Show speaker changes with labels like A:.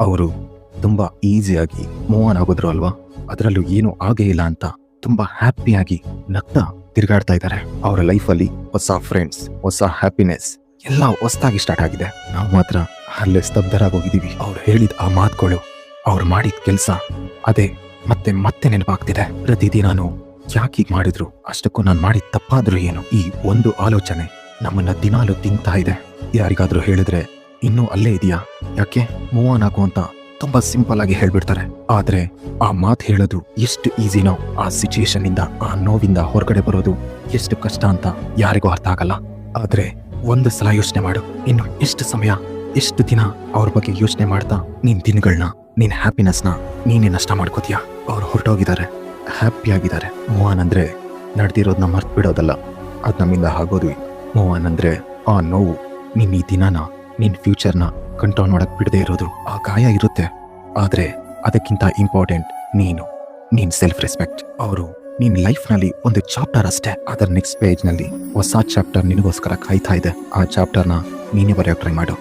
A: ಅವರು ತುಂಬಾ ಈಸಿಯಾಗಿ ಮೂವ್ ಆನ್ ಆಗೋದ್ರು ಅಲ್ವಾ. ಅದರಲ್ಲೂ ಏನು ಆಗೇ ಇಲ್ಲ ಅಂತ ತುಂಬಾ ಹ್ಯಾಪಿಯಾಗಿ ನಗ್ತಾ ತಿರುಗಾಡ್ತಾ ಇದ್ದಾರೆ. ಅವರ ಲೈಫಲ್ಲಿ ಹೊಸ ಫ್ರೆಂಡ್ಸ್, ಹೊಸ ಹ್ಯಾಪಿನೆಸ್ ಎಲ್ಲ ಹೊಸದಾಗಿ ಸ್ಟಾರ್ಟ್ ಆಗಿದೆ. ನಾವು ಮಾತ್ರ ಅಲ್ಲೇ ಸ್ತಬ್ಧರಾಗೋಗಿದ್ದೀವಿ. ಅವ್ರು ಹೇಳಿದ ಆ ಮಾತುಗಳು, ಅವ್ರು ಮಾಡಿದ ಕೆಲಸ ಅದೇ ಮತ್ತೆ ಮತ್ತೆ ನೆನಪಾಗ್ತಿದೆ. ಪ್ರತಿದಿನಾನು ಯಾಕೆ ಹೀಗೆ ಮಾಡಿದ್ರು, ಅಷ್ಟಕ್ಕೂ ನಾನು ಮಾಡಿದ ತಪ್ಪಾದ್ರೂ ಏನು, ಈ ಒಂದು ಆಲೋಚನೆ ನಮ್ಮನ್ನ ದಿನಾಲು ತಿಂತಾ ಇದೆ. ಯಾರಿಗಾದ್ರೂ ಹೇಳಿದ್ರೆ ಇನ್ನೂ ಅಲ್ಲೇ ಇದೆಯಾ, ಯಾಕೆ ಮೂವ್ ಆನ್ ಆಗು ಅಂತ ತುಂಬಾ ಸಿಂಪಲ್ ಆಗಿ ಹೇಳ್ಬಿಡ್ತಾರೆ. ಆದ್ರೆ ಆ ಮಾತು ಹೇಳೋದು ಎಷ್ಟು ಈಸಿನೋ, ಆ ಸಿಚುಯೇಷನ್ ಇಂದ, ಆ ನೋವಿಂದ ಹೊರಗಡೆ ಬರೋದು ಎಷ್ಟು ಕಷ್ಟ ಅಂತ ಯಾರಿಗೂ ಅರ್ಥ ಆಗಲ್ಲ. ಆದ್ರೆ ಒಂದು ಸಲ ಯೋಚನೆ ಮಾಡು, ಇನ್ನು ಎಷ್ಟು ಸಮಯ, ಎಷ್ಟು ದಿನ ಅವ್ರ ಬಗ್ಗೆ ಯೋಚನೆ ಮಾಡ್ತಾ ನಿನ್ ದಿನಗಳನ್ನ, ನಿನ್ ಹ್ಯಾಪಿನೆಸ್ನ ನೀನೇ ನಷ್ಟ ಮಾಡ್ಕೋತೀಯ. ಅವ್ರು ಹೊರಟೋಗಿದ್ದಾರೆ, ಹ್ಯಾಪಿ ಆಗಿದ್ದಾರೆ. ಮೂವ್ ಆನ್ ಅಂದ್ರೆ ನಡೆದಿರೋದನ್ನ ಮರ್ತು ಬಿಡೋದಲ್ಲ, ಅದ್ ನಮ್ಮಿಂದ ಆಗೋದು. ಮೂವ್ ಆನ್ ಅಂದ್ರೆ ಆ ನೋವು ನಿನ್ ಈ ದಿನಾನ, ನಿನ್ ಫ್ಯೂಚರ್ನ ಕಂಟ್ರೋಲ್ ಮಾಡಕ್ ಬಿಡದೆ ಇರೋದು. ಆ ಗಾಯ ಇರುತ್ತೆ, ಆದ್ರೆ ಅದಕ್ಕಿಂತ ಇಂಪಾರ್ಟೆಂಟ್ ನೀನ್ ಸೆಲ್ಫ್ ರೆಸ್ಪೆಕ್ಟ್. ಅವರು ನಿನ್ ಲೈಫ್ ನಲ್ಲಿ ಒಂದು ಚಾಪ್ಟರ್ ಅಷ್ಟೇ. ಅದರ ನೆಕ್ಸ್ಟ್ ಪೇಜ್ ನಲ್ಲಿ ಹೊಸ ಚಾಪ್ಟರ್ ನಿನಗೋಸ್ಕರ ಕಾಯ್ತಾ ಇದೆ. ಆ ಚಾಪ್ಟರ್ನ ನೀನೇ ಬರೆಯೋಕೆ ಟ್ರೈ ಮಾಡು.